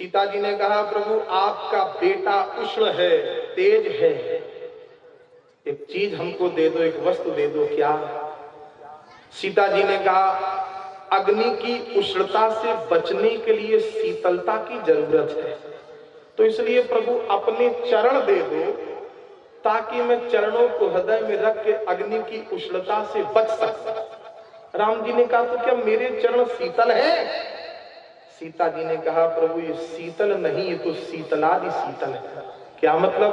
सीता जी ने कहा प्रभु आपका बेटा उष्ण है, तेज है, एक चीज हमको दे दो, एक वस्तु दे दो। क्या? सीता जी ने कहा अग्नि की उष्णता से बचने के लिए शीतलता की जरूरत है, तो इसलिए प्रभु अपने चरण दे दो ताकि मैं चरणों को हृदय में रख के अग्नि की उष्णता से बच सकूं। राम जी ने कहा तो क्या मेरे चरण शीतल हैं? सीता जी ने कहा प्रभु ये शीतल नहीं, ये तो शीतलादि शीतल है। क्या मतलब?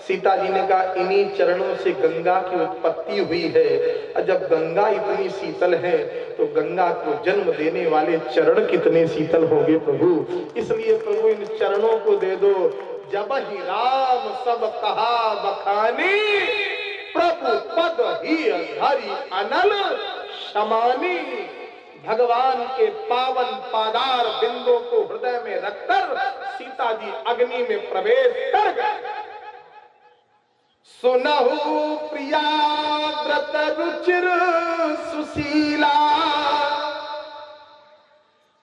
सीता जी ने कहा इन्हीं चरणों से गंगा की उत्पत्ति हुई है, और जब गंगा इतनी शीतल है तो गंगा को जन्म देने वाले चरण कितने शीतल होंगे प्रभु, इसलिए प्रभु इन चरणों को दे दो। जब ही राम सब कहा बखानी, प्रभु पद ही हरि अनल समानी। भगवान के पावन पादार बिंदु को हृदय में रखकर सीता जी अग्नि में प्रवेश कर गए। सुनहु प्रिया व्रत रुचिर सुशीला,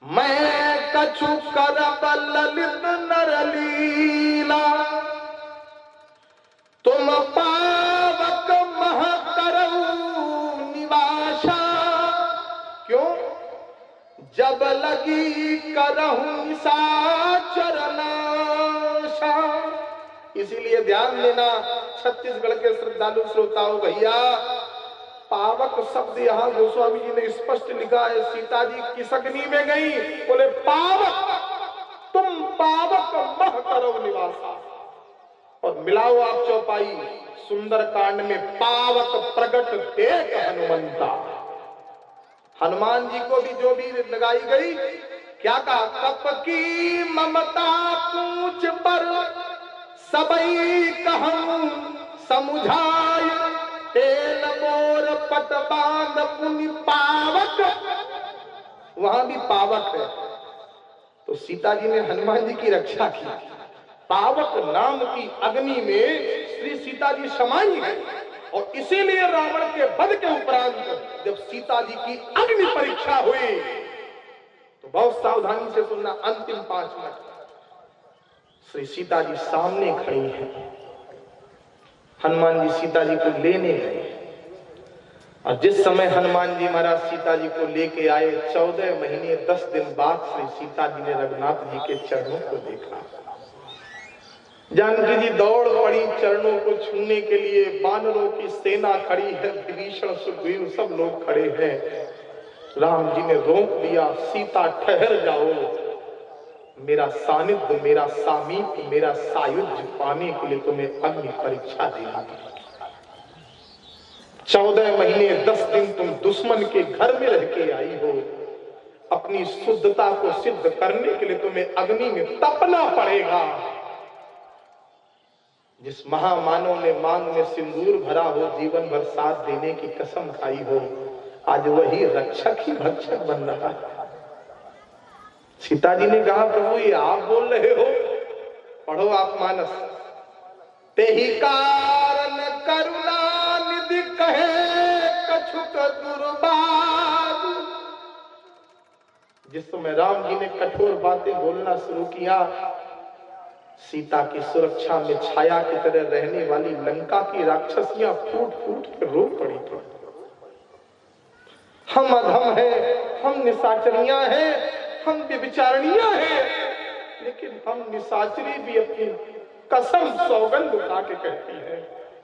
मैं कछु करब ललित नरलीला। तुम पावक मह करऊ निवासा, क्यों? जब लगी करहूं निशाचर नाशा। इसीलिए ध्यान देना छत्तीसगढ़ के श्रद्धालु श्रोताओं भैया, पावक शब्द यहाँ गोस्वामी जी ने स्पष्ट लिखा है। सीता जी किस अग्नि में गई? बोले पावक, तुम पावक मह करो निवासा। और मिलाओ आप चौपाई सुंदर कांड में, पावक प्रगट देख हनुमंता। हनुमान जी को भी जो भी लगाई गई, क्या कहा? कप की ममता पूछ पर सबई कहूं समुझाय, तेल मोर पट बांध पुनि पावक। वहां भी पावक है, तो सीता जी ने हनुमान जी की रक्षा की। पावक नाम की अग्नि में श्री सीता जी समाई है, और इसीलिए रावण के वध के उपरांत जब सीता जी की अग्नि परीक्षा हुई तो बहुत सावधानी से सुनना, अंतिम 5 मिनट श्री सीता जी सामने खड़ी है। हनुमान जी सीता जी को लेने गए, और जिस समय हनुमान जी महाराज सीता जी को लेके आए, 14 महीने 10 दिन बाद श्री सीता जी ने रघुनाथ जी के चरणों को देखा। जानकी जी दौड़ पड़ी चरणों को छूने के लिए। बानरों की सेना खड़ी है, विभीषण सुग्रीव सब लोग खड़े हैं। राम जी ने रोक दिया, सीता ठहर जाओ, मेरा सानिध्य, मेरा सामीप्य, मेरा सायुज्य पाने के लिए तुम्हें अग्नि परीक्षा देना। 14 महीने 10 दिन तुम दुश्मन के घर में रह के आई हो, अपनी शुद्धता को सिद्ध करने के लिए तुम्हें अग्नि में तपना पड़ेगा। जिस महामानव ने मांग में सिंदूर भरा हो, जीवन भर साथ देने की कसम खाई हो, आज वही रक्षक ही भक्षक बन रहा है। सीता जी ने कहा प्रभु ये आप बोल रहे हो? पढ़ो आप मानस। ते ही कारण करुणा निधि कहे कछुक दुर्बाद। जिस समय राम जी ने कठोर बातें बोलना शुरू किया, सीता की सुरक्षा में छाया की तरह रहने वाली लंका की राक्षसियां फूट फूट कर रो पड़ी थी। हम अधम हैं, हम निशाचरियां हैं, हम व्यभिचारिणियां हैं, लेकिन हम निशाचरी भी अपनी कसम सौगंध उठा के कहती है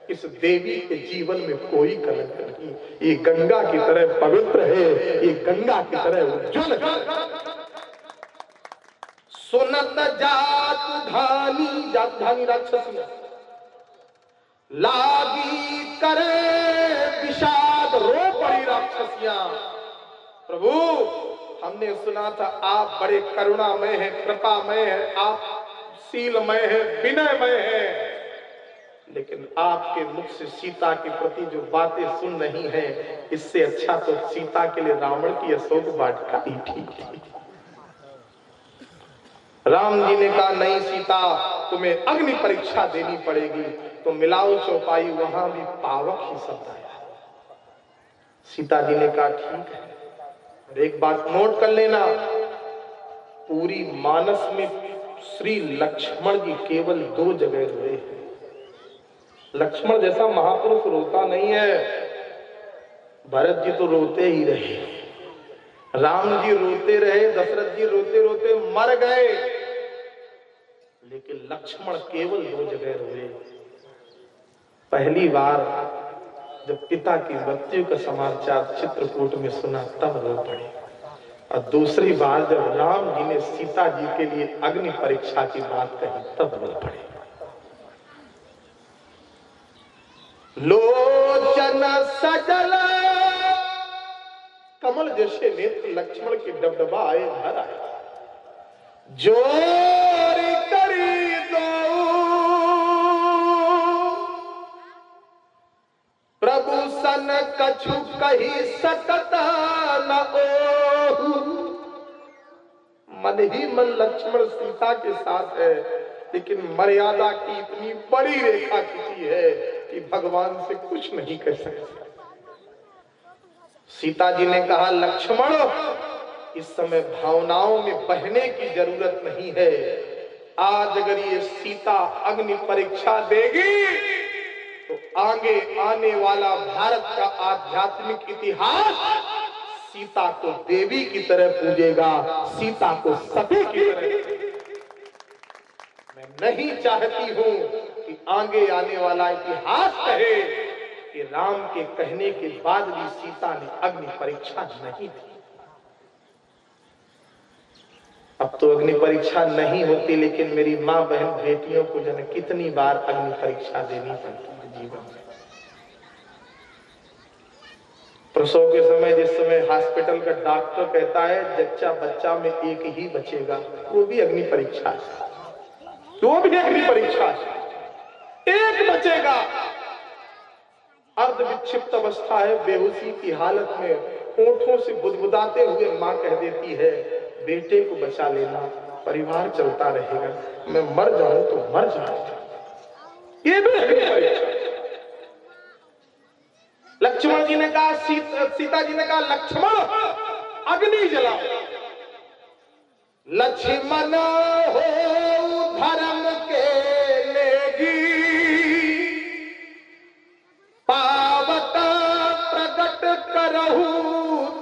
इस देवी के जीवन में कोई कलंक नहीं। ये गंगा की तरह पवित्र है, ये गंगा की तरह उज्जवल है। सुनत जातधानी राक्षसियां लागी करे विषाद, रो पड़ी राक्षसियां। प्रभु हमने सुना था आप बड़े करुणामय हैं, कृपामय हैं, आप शीलमय हैं, विनयमय हैं, लेकिन आपके मुख से सीता के प्रति जो बातें सुन रही हैं, इससे अच्छा तो सीता के लिए रावण की अशोक वाटिका ही ठीक थी। राम जी ने कहा नहीं सीता, तुम्हें अग्नि परीक्षा देनी पड़ेगी। तो मिलाओ चौपाई, वहां भी पावक ही शब्द आया। सीता जी ने कहा ठीक है। एक बात नोट कर लेना, पूरी मानस में श्री लक्ष्मण जी केवल 2 जगह रोए। लक्ष्मण जैसा महापुरुष रोता नहीं है। भरत जी तो रोते ही रहे, राम जी रोते रहे, दशरथ जी रोते रोते मर गए, लेकिन लक्ष्मण केवल 2 जगह रोए। पहली बार जब पिता की मृत्यु का समाचार चित्रकूट में सुना तब रो पड़े, और दूसरी बार जब राम जी ने सीता जी के लिए अग्नि परीक्षा की बात कही तब रो पड़े। लोचन सजल कमल जैसे नेत्र लक्ष्मण के डबडबा आए घर आए, जोर करी दो प्रभु सन कछु कही सकत न ओ। मन ही मन लक्ष्मण सीता के साथ है, लेकिन मर्यादा की इतनी बड़ी रेखा खींची है कि भगवान से कुछ नहीं कर सकते। सीता जी ने कहा, लक्ष्मण इस समय भावनाओं में बहने की जरूरत नहीं है। आज अगर ये सीता अग्नि परीक्षा देगी तो आगे आने वाला भारत का आध्यात्मिक इतिहास सीता को देवी की तरह पूजेगा, सीता को सती की तरह। मैं नहीं चाहती हूं कि आगे आने वाला इतिहास कहे कि राम के कहने के बाद भी सीता ने अग्नि परीक्षा नहीं दी। अब तो अग्नि परीक्षा नहीं होती, लेकिन मेरी माँ बहन बेटियों को जन कितनी बार अग्नि परीक्षा देनी पड़ती है जीवन में। प्रसव के समय जिस समय हॉस्पिटल का डॉक्टर कहता है जच्चा बच्चा में एक ही बचेगा, वो भी अग्नि परीक्षा है, वो भी अग्नि परीक्षा है, एक बचेगा। अर्ध विक्षिप्त अवस्था है, बेहोशी की हालत में होठों से बुदबुदाते हुए मां कह देती है बेटे को बचा लेना, परिवार चलता रहेगा, मैं मर जाऊं तो मर जाऊं। ये भी अग्नि परीक्षा। लक्ष्मण जी ने कहा, सीता जी ने कहा, लक्ष्मण अग्नि जलाओ। लक्ष्मण हो धर्म के लेगी, पावक प्रकट करहु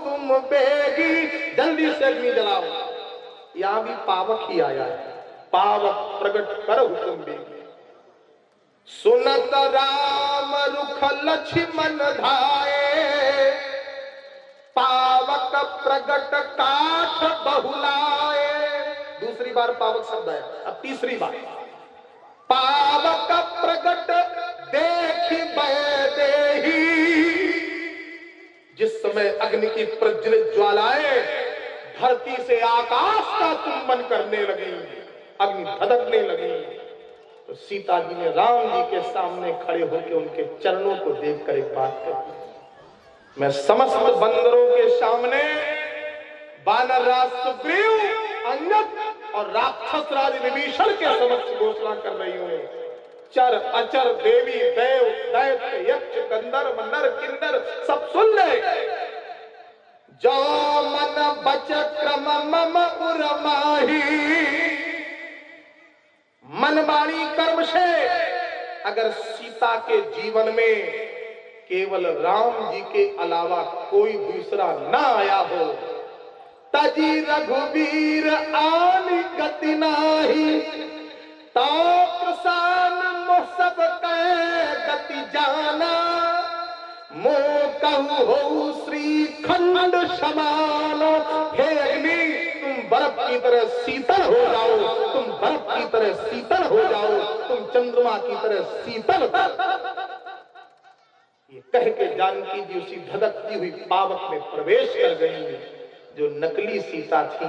तुम बेगी। जल्दी से अग्नि जलाओ। यहां भी पावक ही आया है, पावक प्रकट करहु तुम बेगी। सुनत राम रुख लक्ष्मण धाये, पावक प्रगट काठ बहुलाए। दूसरी बार पावक शब्द आया, अब तीसरी बार पावक प्रगट देखी बैदेही। जिस समय अग्नि की प्रज्वलित ज्वालाएं धरती से आकाश का चुंबन करने लगी, अग्नि धधकने लगी, तो सीता जी ने राम जी के सामने खड़े होकर उनके चरणों को देखकर एक बात कही, मैं समस्त बंदरों के सामने वानर राज सुग्रीव, अंगद और राक्षस राज विभीषण के समक्ष घोषणा कर रही हूं, चर अचर देवी देव दैत्य यक्ष गंधर्व नर किन्नर सब सुन ले। जो मन बच क्रम मम उरमाही, मन वाणी कर्म से अगर सीता के जीवन में केवल राम जी के अलावा कोई दूसरा ना आया हो, तजी रघुवीर आनी गति नाही, तो प्रसान मोह सब कह गति जाना, मोह कहू हो श्री खंड समान। हे अग्नि, तुम बर्फ की तरह शीतल हो जाओ, तुम बर्फ की तरह शीतल हो जाओ, तुम चंद्रमा की तरह शीतल। ये कह के जानकी जी उसी धधकती हुई पावक में प्रवेश कर गई। जो नकली सीता थी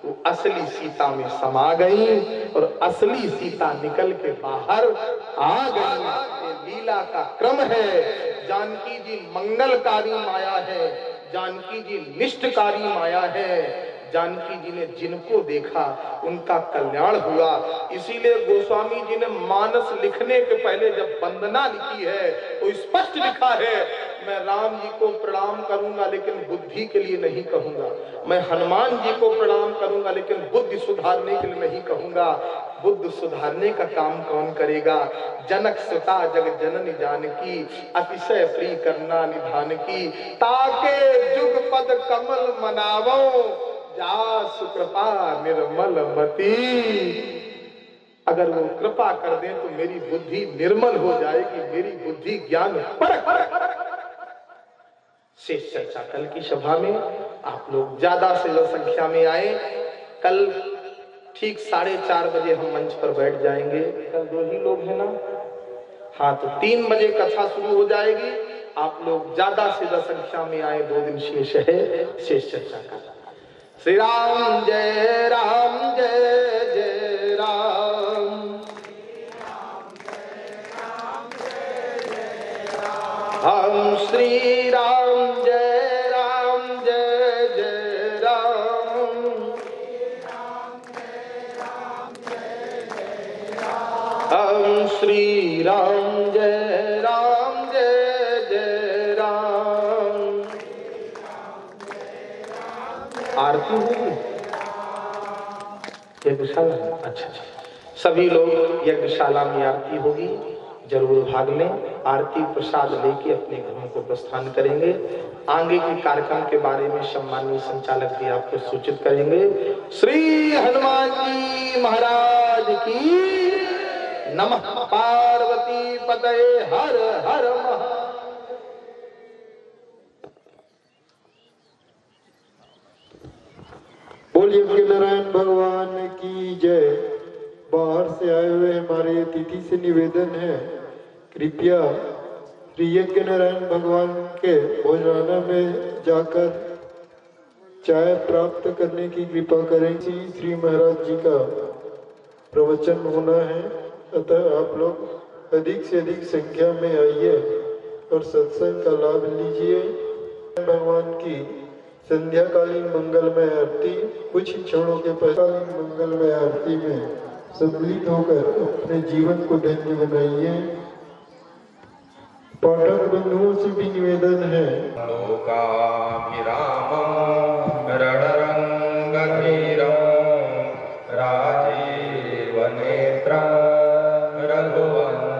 वो असली सीता में समा गई और असली सीता निकल के बाहर आ गई। ये लीला का क्रम है। जानकी जी मंगलकारी माया है, जानकी जी निष्ठकारी माया है। जानकी जी ने जिनको देखा उनका कल्याण हुआ। इसीलिए गोस्वामी जी ने मानस लिखने के पहले जब वंदना लिखी है तो स्पष्ट लिखा है, मैं राम जी को प्रणाम करूंगा लेकिन बुद्धि के लिए नहीं कहूंगा, मैं हनुमान जी को प्रणाम करूंगा लेकिन बुद्धि सुधारने के लिए नहीं कहूंगा। बुद्ध सुधारने का काम कौन करेगा? जनक सुता जग जननी जानकी, अतिशय प्रिय करना निधान की, ताके जुग पद कमल मनावो, जा सुकृपा निर्मल मती। अगर वो कृपा कर दें तो मेरी बुद्धि निर्मल हो जाएगी, मेरी बुद्धि ज्ञान परक। शेष चर्चा कल की सभा में। आप लोग ज्यादा से ज्यादा संख्या में आए। कल ठीक 4:30 बजे हम मंच पर बैठ जाएंगे। कल 2 ही लोग हैं ना? हाँ, तो 3 बजे कथा शुरू हो जाएगी। आप लोग ज्यादा से ज्यादा संख्या में आए। 2 दिन शेष है शेष चर्चा का। श्री राम जय राम जय जय राम, हम श्री राम जय जय राम, हम श्री राम जय जय राम। आरती होगी यज्ञशाला में? अच्छा, सभी लोग यज्ञशाला में आरती होगी, जरूर भाग लें। आरती प्रसाद लेके अपने घरों को प्रस्थान करेंगे। आगे के कार्यक्रम के बारे में सम्मानीय संचालक जी आपको सूचित करेंगे। श्री हनुमान जी महाराज की नमः। पार्वती पतये हर हर महादेव। बोलिए नारायण भगवान की जय। बाहर से आए हुए हमारे अतिथि से निवेदन है, कृपया श्री यज्ञ नारायण भगवान के भोजनालय में जाकर चाय प्राप्त करने की कृपा करें। श्री महाराज जी का प्रवचन होना है, अतः आप लोग अधिक से अधिक संख्या में आइए और सत्संग का लाभ लीजिए। भगवान की संध्याकालीन मंगलमय आरती कुछ क्षणों के पश्चात मंगलमय आरती में सम्मिलित होकर अपने जीवन को धन्य बनाइए। पाठक बंधुओं से भी निवेदन है, लोकाभिरामं रणरंगधीरं राजीव नेत्रं रघुवंशनाथं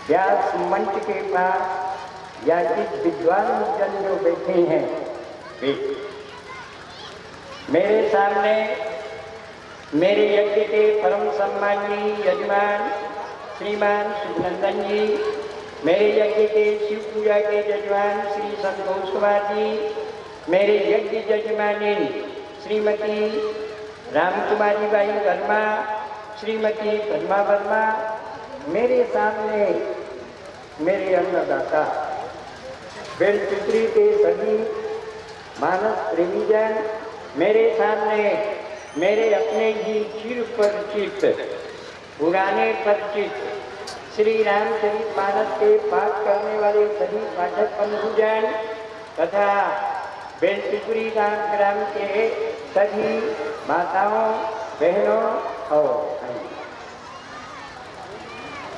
व्यास मंच के पास या जिस विद्वान जन जो बैठे हैं वे मेरे सामने मेरे यज्ञ के परम सम्माननीय यजमान श्रीमान सुखनंदन जी, मेरे यज्ञ के शिव पूजा के यजमान श्री संतोष कुमार जी, मेरे यज्ञ यजमानी श्रीमती रामकुमारी बाई वर्मा, श्रीमती पद्मा वर्मा, मेरे सामने मेरे अन्नदाता बेलचित्री के सभी मानस प्रेमी जन, मेरे सामने मेरे अपने ही चिर परिचित पुराने परिचित श्री रामचरितमानस के पाठ करने वाले सभी पाठक बंधुजन तथा बेलचित्री ग्राम के सभी माताओं बहनों और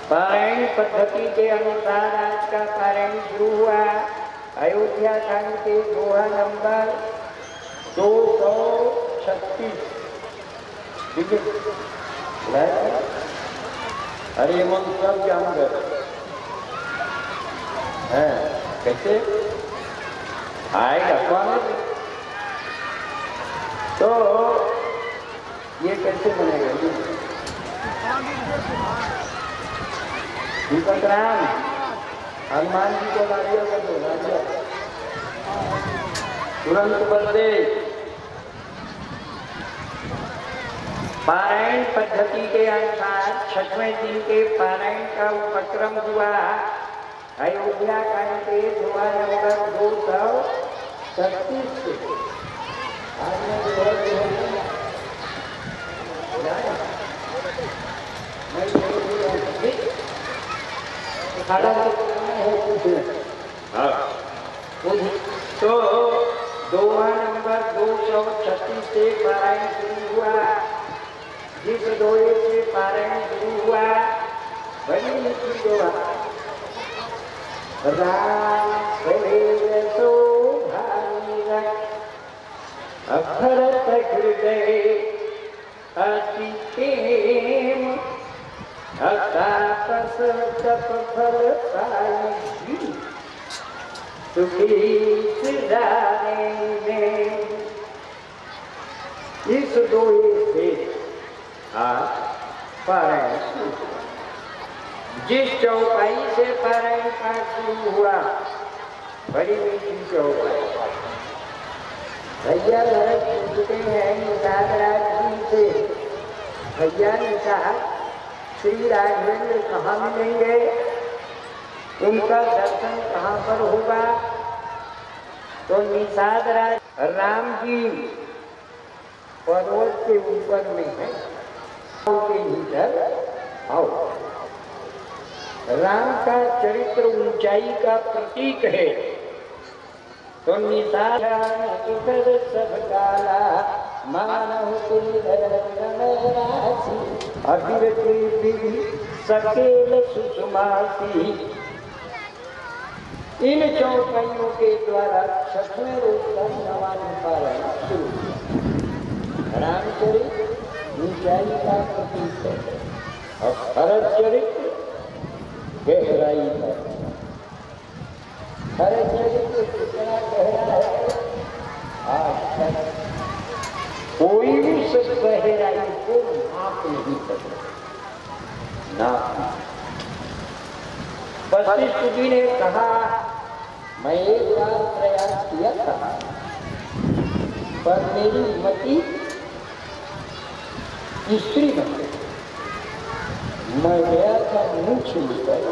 पारायण पद्धति के अनुसार आज का पारायण शुरू हुआ। अयोध्या कांड के दोहा नंबर 236। अरे मन सब जान गए हैं, कैसे आएगा स्वामी? तो ये कैसे बनेगा? दीपक राम हनुमान जी को नारियल कर दो, नारियल तुरंत बदले। पारायण पद्धति के अनुसार 6वें दिन के पारायण का उपक्रम हुआ। अयोध्या कांड के दोहा नंबर 236 से तो दोहा नंबर 236 से पारायण शुरू हुआ। जिस दोहे से पारायण शुरू हुआ बड़ी मीठी दोहा, राम भरत हृदय अति प्रेम तापस तप फल पाई सुखी सिधाने में आज पारायण शुरू। जिस चौपाई से पारायण का शुरू हुआ, बड़ी मीठी चौपाई। भैया भरत पूछते हैं निषाद राज जी से, भैया निषाद श्री राघवेंद्र कहाँ मिलेंगे, उनका दर्शन कहाँ पर होगा? तो निषाद राज राम जी पर्वत के ऊपर में है, के भीतर आओ। राम का चरित्र ऊंचाई का प्रतीक है। तो निषाद सब काला मानव सकेल सुषमासी। इन चौपाइयों के द्वारा 6वें रोज का नवान पारायण शुरू हुआ। रामचरित्र ऊंचाई का प्रतीक है और भरत चरित्र गहराई है। भरत चरित्र कितना गहरा है, आज तक कोई भी उस गहराई को नाप नहीं सकता। वशिष्ठ जी ने कहा, मैं एक बार प्रयास किया था, पर मेरी मति स्त्री बन गई। मैं गया था मुंह छूकर।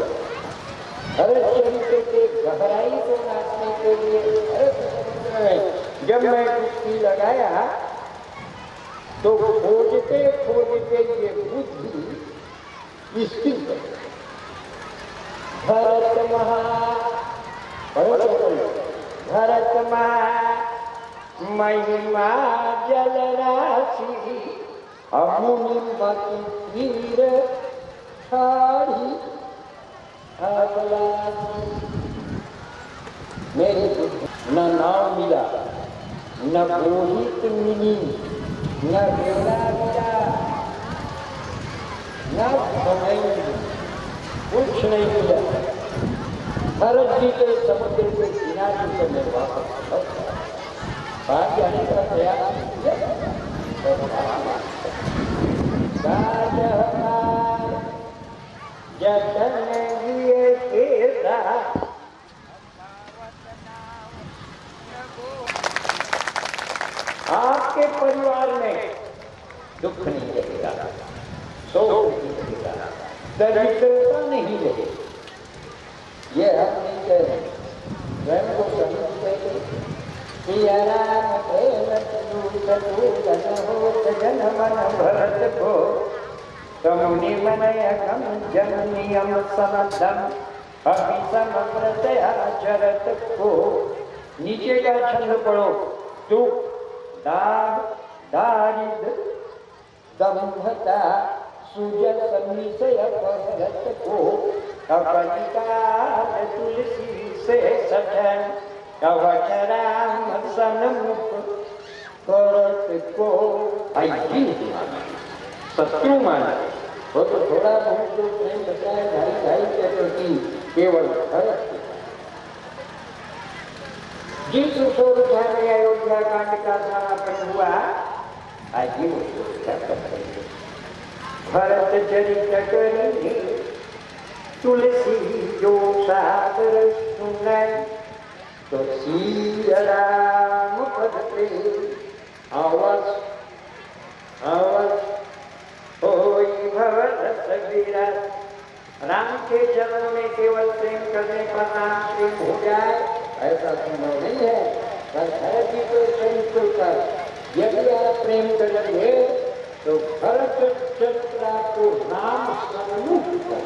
भरत चरित्र के गहराई को नापने के लिए भरत चरित्र में जब मैं डुबकी लगाया तो खोजते खोजते ये बुद्धि स्थिर हो गई। भरत महा महिमा जल राशि अमुनि मति तीर छाड़ी मेरे न नाव मिला, न बोहित मिली, न बेड़ा मिला, न समय कुछ नहीं मिला। भरत जी के समुद्र के किनारे से मैं वापस बाहर जाने का प्रयास किया। जतन लिए केरा आपके परिवार में दुख नहीं रहेगा, शोक नहीं रहेगा, दरिद्रता नहीं रहेगी। ये हम नहीं कह रहे, स्वयं को समझते जन मन भरत को तमुनि मनयकम जननियम समदम अभिसम प्रत्यचरत को। नीचे का छंद पढ़ो। दुख, दाग, दारिद्र, दंभता, सुजन संशय भरत को अपनिकाल तुलसी से सजन कवचराम सन्मुख करत को। शत्रु माना वो तो थोड़ा बहुत तो प्रेम बताया भाई भाई के प्रति केवल भरत। जिस सोरठा में अयोध्या कांड का समापन हुआ, आज ये भरत चरित्र करी तुलसी जो सादर सुनाई, तो सिया राम पद पे आवाज होई भवत सगीरा। राम के चरणों में केवल प्रेम करने पर नाम प्रेम हो जाए ऐसा संभव नहीं है। पर भरत जी को चरित्र पर यदि आप प्रेम करेंगे तो भरत चरित्र को नाम सम्मुख कर।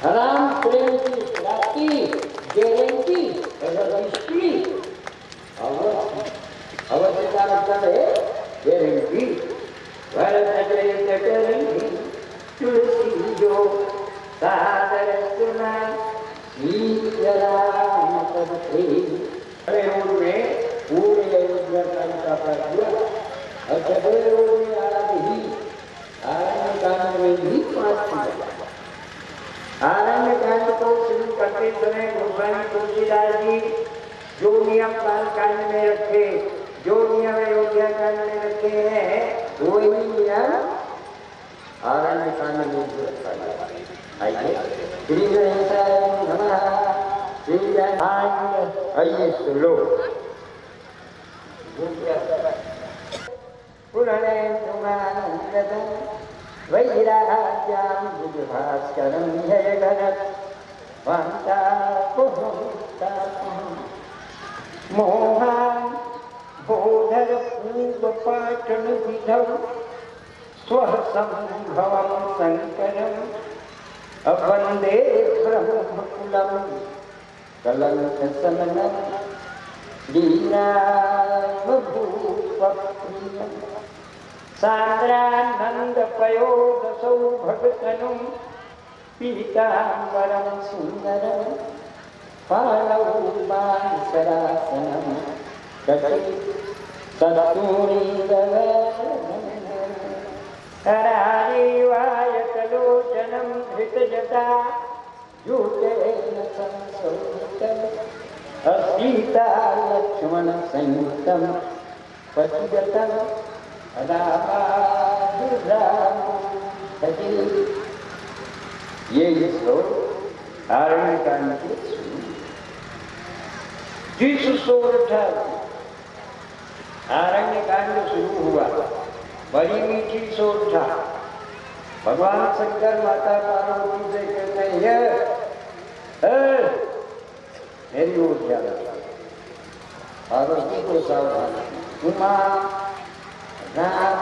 राम प्रेम की प्राप्ति गारंटी रजिस्ट्री अवश्य का मतलब है गारंटी। भरत चरित्र करेंगे तुलसी जो सादर सुना राम पद में पूरे अयोध्या का पाठ हुआ। और सगले रोड में आरण्य कांड में भी 5 किया। आरण्य कांड को शुरू करते समय गोस्वामी तुलसीदास जी जो नियम काल कांड में रखे, जो नियम अयोध्या कांड में रखे हैं, वही नियम आइए सुनो। पुरणे तुमानंदं वैराग्यां भास्करं जयगणत् वान्तापुहंतापं मोहान् बोधर पूर्वपाटन विधौ स्वः संभवं शङ्करम् अवन्दे ब्रह्मकुलं कलङ्कशमनं लीलावभूपप्रियं सान्द्रानन्दपयोदशौ भगतनुं पीताम्बरं सुन्दरं पाणौ बांसरासनं करादेवायतलोचनं धृतजटा यूतेन संशोभितम् सीता लक्ष्मण संयुक्तं पतिगतं रामानुराम। ये श्लोक आरण्यकांड के जिस सोरठ आरण्यकांड शुरू हुआ, बड़ी मीठी सोरठा भगवान शंकर माता पार्वती से कहते हैं मेरी ओर ध्यान पार्वती को सावधान उमा राम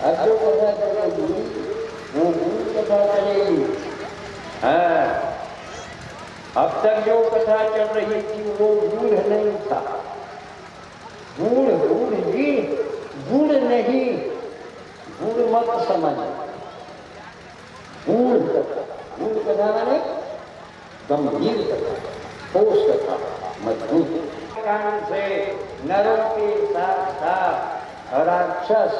अब जो कथा चलेगी वो भूल कथा चलेगी। हाँ, अब तक जो कथा चल रही थी वो गूढ़ नहीं था। गूढ़ गूढ़ जी गूढ़ नहीं, गूढ़ मत समझ। गूढ़ कथा माने गंभीर कथा, ठोस कथा, मजबूत। कारण से नरों के साथ साथ राक्षस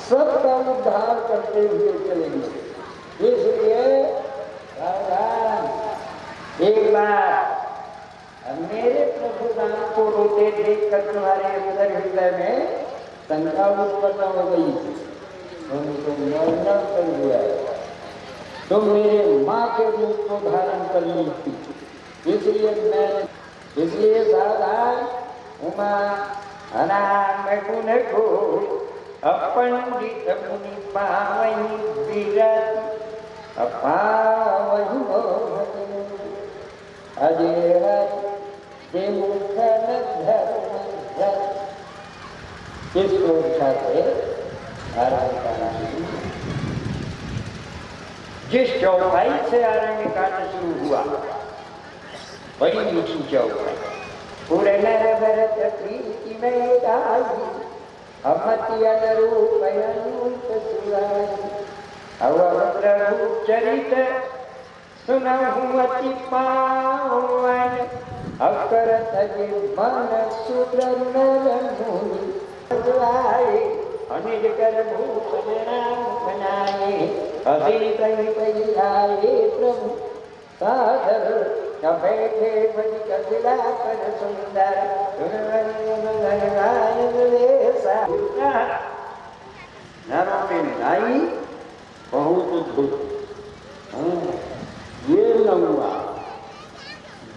सबका उद्धार करते हुए चलेंगे। इसलिए एक बार मेरे प्रभु राम को रोते देखकर तुम्हारे अंदर हृदय में शंका उत्पन्न हो गई थी, उनको मरना कर दिया, तुम मेरे माँ के रूप को धारण कर ली थी, इसलिए सावधान उमा अनाम गुण को अपंडित मुनि पावही विरत अपावही मोहनी अजय के मुख धर्म इस ओरठा से जिस चौपाई से आरण्य कांड शुरू हुआ, बड़ी मीठी चौपाई, पूरे नर भरत प्रीति में गाई अमति अनुरूप अनूप सुराई अवप्रभु चरित सुनहु अति पावन अकरत मन सुंदर नर मुनि अनिज कर भूषण राम बनाए अभी कहीं कहीं आए प्रभु साधर बैठे बड़ी कपिला कर सुंदर नरों में लाई बहुत धुत ये न हुआ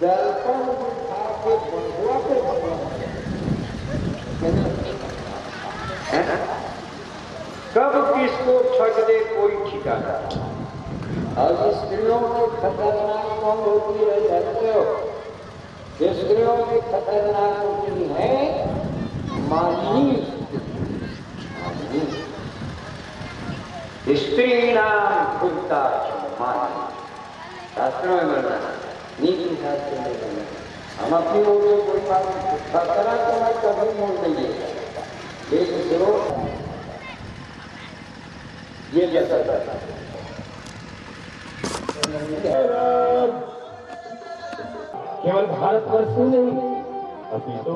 दर्पण उठा के बंधुआ पे कब किसको ठग दे कोई ठिकाना। और स्त्रियों की खतरनाक कौन होती है जानते हो? स्त्रियों की खतरनाक होती है मालिनी। स्त्री नाम भूता मालिनी, शास्त्रों में मरना, नीति शास्त्र में मरना। हम अपनी ओर से कोई बात खतरा तो मैं कभी मोड़ देंगे, लेकिन जरूर ये जैसा केवल भारतवर्ष में नहीं अपितु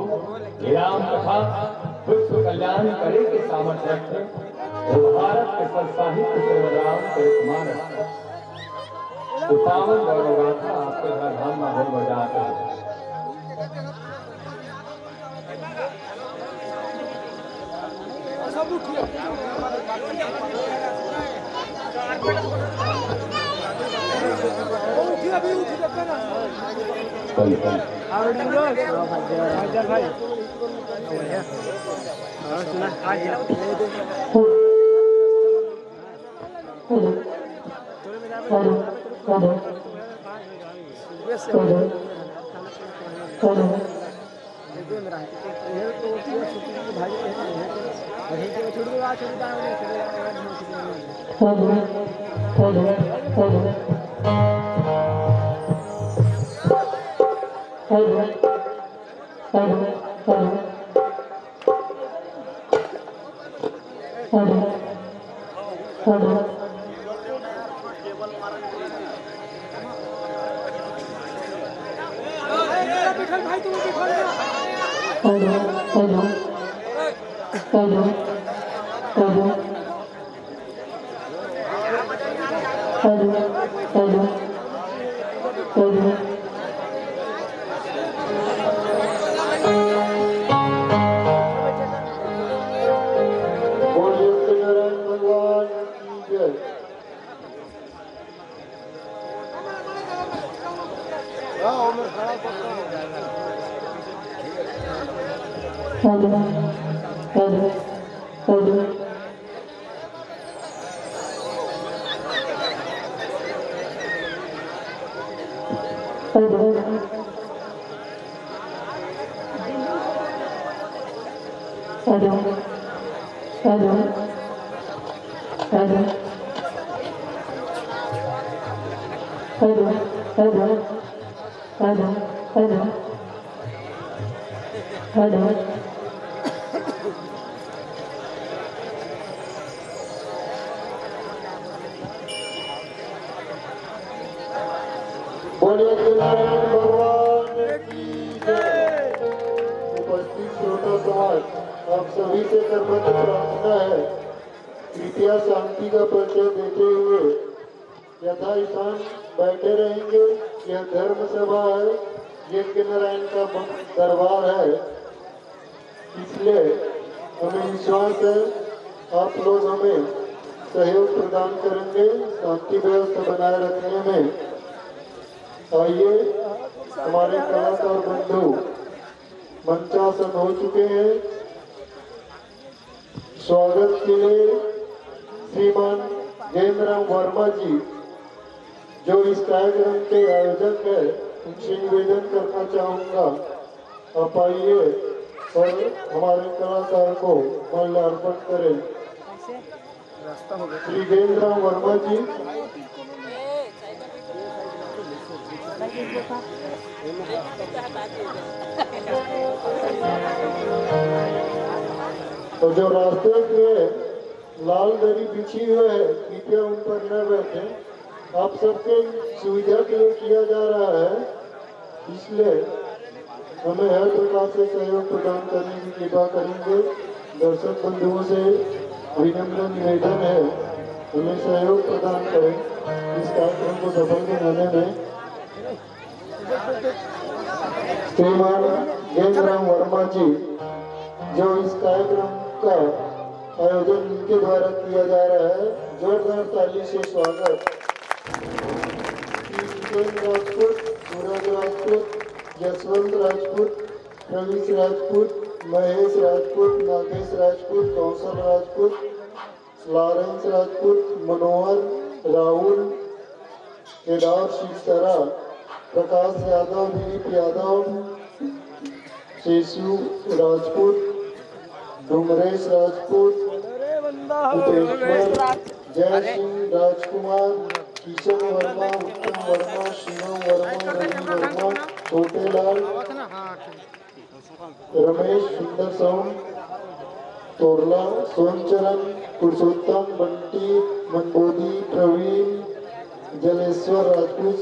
राम कथा विश्व कल्याण करे के सामर्थ्य रखते वो भारत के साहित्य से राम चरितमानस तो पावन गौरव गाथा आपके घर धाम में हो बजाते हैं। उपस्थित श्रोता समाज, आप सभी से कर्मठ प्रार्थना है, कृपया शांति का परिचय देते हुए यथास्थान बैठे रहेंगे। यह धर्म सभा है, यज्ञ नारायण का दरबार है, इसलिए हमें विश्वास है आप लोग हमें सहयोग प्रदान करेंगे शांति व्यवस्था बनाए रखने में। आइए, हमारे कलाकार बंधु मंचासन हो चुके हैं। स्वागत के लिए श्रीमान जयेंद्रराम वर्मा जी, जो इस कार्यक्रम के आयोजक है, उनसे निवेदन करना चाहूँगा, आप आइए और हमारे कलाकार को माल्यार्पण करें। श्री जयेंद्रराम वर्मा जी। तो जो रास्ते में लाल दरी बिछी हुई है, कृपया उन पर न बैठे। आप सबके सुविधा के लिए किया जा रहा है, इसलिए हमें हर प्रकार से सहयोग प्रदान करने की कृपा करेंगे। दर्शक बंधुओं से विनम्र निवेदन है, हमें सहयोग प्रदान करें इस कार्यक्रम को सफल बनाने में। श्रीमान जयेंद्रराम वर्मा जी, जो इस कार्यक्रम का आयोजन इनके द्वारा किया जा रहा है, जोरदार ताली से स्वागत। राजपूत, सूरज राजपूत, यशवंत राजपूत, प्रवीष राजपूत, महेश राजपूत, नागेश राजपूत, कौशल राजपूत, लॉरेंस राजपूत, मनोहर, राहुल, केदार शिवसरा, प्रकाश यादव, दिलीप यादव, शेषु राजपूत, डुमरेश राजपूत, उपेश्वर, जय सिंह राजकुमार, किशन वर्मा, उत्तम वर्मा, शिवम वर्मा, रवि वर्मा, छोटेलाल, रमेश, सुंदर सोम, तोरला, सोमचरण, पुरुषोत्तम, बंटी, मनबोधी, प्रवीण, जलेश्वर राजपूत,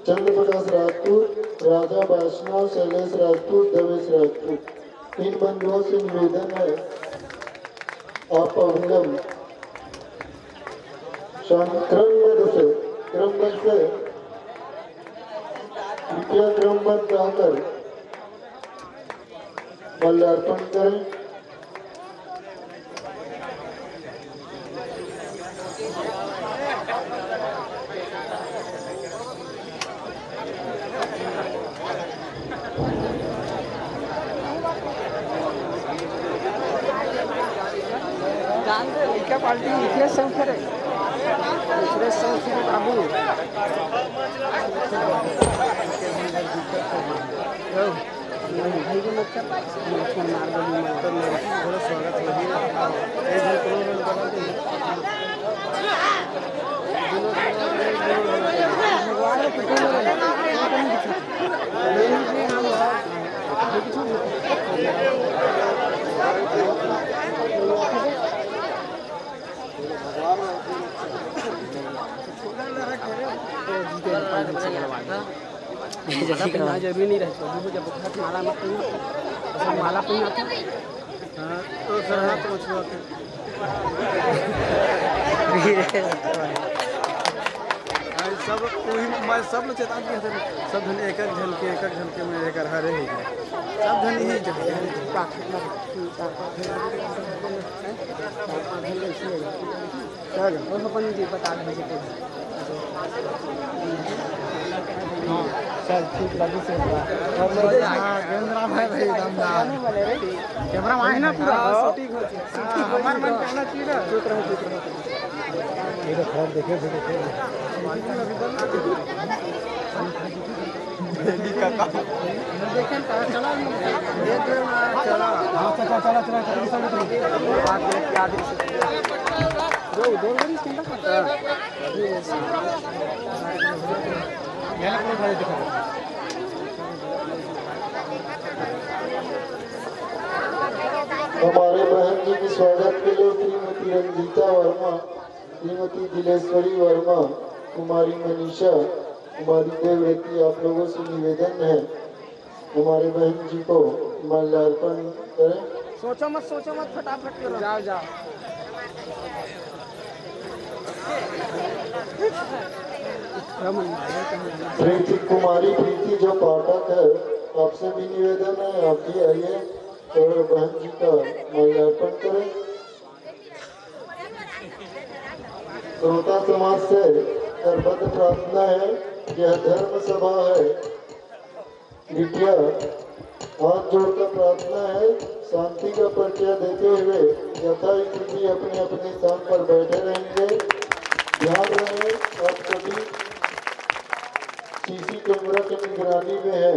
चंद्र प्रकाश राजपूत, राजा वैष्णव, शैलेश राजपूत, देवेश राजपूत। इन बंधुओं से निवेदन है, आप अभिनव क्रमबद्ध से कृपया क्रमबद्ध आकर माल्यार्पण करें। पार्टी मुखिया संग करे दूसरे संग से बाबू भाई को मत कर मार दो तो मेरे थोड़ा स्वागत हो गया एक दिन करो बना दे भगवान को जैसा पहनना जरूरी नहीं रहता जब हाथ माला मत पहनो माला पहना था तो सर हाथ मछुआ सब वही मैं सब लोग चेता दिया सब धन एक झलके में एक हरे ही सब धन ही अपन जी बता दीजिए चल ठीक लगी से कैमरा भाई दमदार कैमरा माहे ना पूरा ठीक हो हमार मन कहना चाहिए ना चुप रहो ये तो खराब देखे बेली का काम देखें चला चला बात याद दो गरी चिंता करता हमारे बहन जी के स्वागत के लिए श्रीमती रंजीता वर्मा, श्रीमती दिलेश्वरी वर्मा, कुमारी मनीषा, कुमारी देवव्रती, आप लोगों से निवेदन है हमारे बहन जी को माल्यार्पण करें। सोचो मत फटाफट करो जाओ प्रीति कुमारी प्रीति जो पाठक है आपसे भी निवेदन है आप भी आइए और बहन जी का माल्यार्पण करें। श्रोता समाज से करबद्ध प्रार्थना है, यह धर्म सभा है, कृपया हाथ जोड़कर प्रार्थना है शांति का परिचय देते हुए यथास्थिति अपने अपने स्थान पर बैठे रहेंगे। ध्यान रहे आप सभी सीसी कैमरा की निगरानी में है।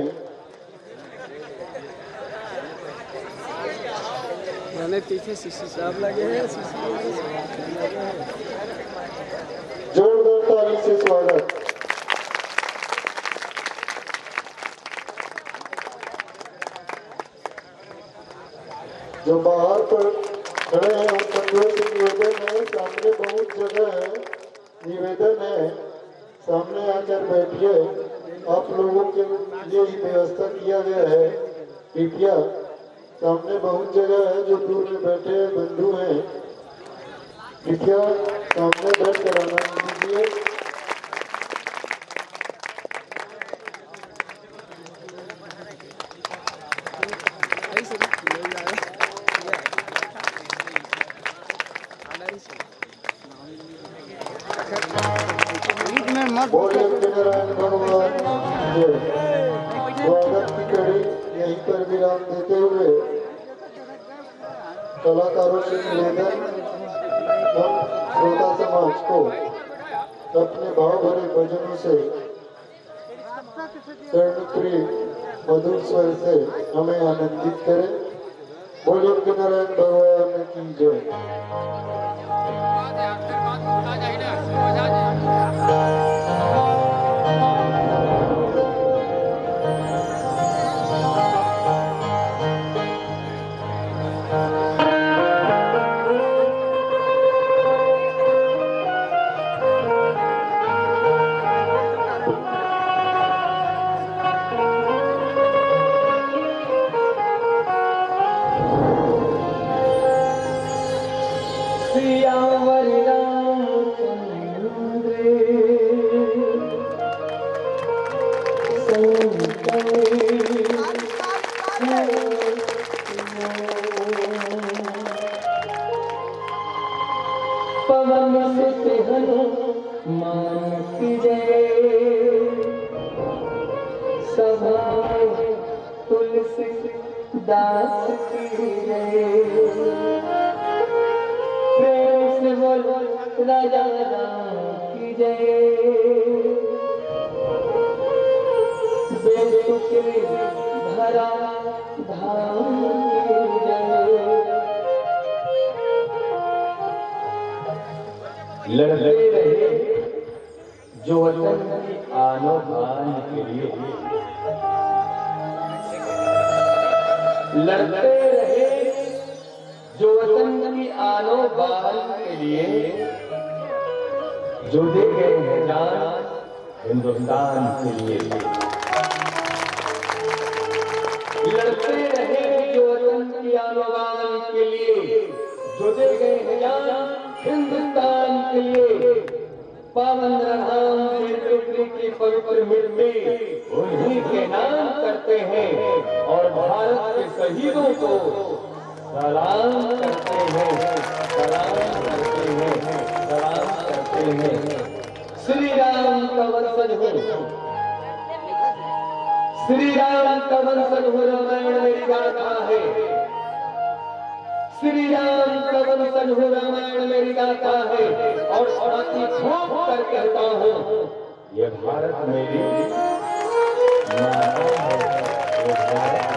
मैंने पीछे सीसी साहब लगे हैं जोरदार ताली से स्वागत। जो बाहर पर खड़े हैं उन बंधुओं से निवेदन है, सामने बहुत जगह है, निवेदन है सामने आकर बैठिए। आप लोगों के लिए ही व्यवस्था किया गया है, कृपया सामने बहुत जगह है। जो दूर में बैठे बंधु हैं कृपया सामने बैठ कर आनंद लीजिए। बोलिए नारायण भगवान स्वागत की कड़ी यहीं पर विराम देते हुए कलाकारों से निवेदन हम श्रोता समाज को अपने भाव भरे भजनों से कर्णप्रिय मधुर स्वर से हमें आनंदित करें। बोलिए नारायण भगवान की जय। पवन सुत हनुमान की जय, सभाए तुलसी दास की जय। प्रेम से बोल राजा राम की जय। बेसुखी धरा धाम की जय। लड़ते रहे जो वतन की आनो बान के लिए, लड़ते रहे जो वतन की आनो बान के लिए, जो दे गए हैं जान हिंदुस्तान के लिए। लड़ते रहे जो वतन की आनो बान के लिए, जो दे गए हैं जान हिंदुस्तान के लिए। पावन राम पृथ्वी की पवित्र मिट्टी उन्हीं के नाम करते हैं और भारत के शहीदों को सलाम करते हैं, सलाम करते हैं, सलाम करते हैं। श्री राम का वंशज हो, श्री राम का वंशज हो, रामायण मेरी गाथा है। श्री राम का वंशज हो, रामायण मेरी गाथा है। और छाती ठोक कर कहता हूँ, ये भारत मेरी माता है, ये भारत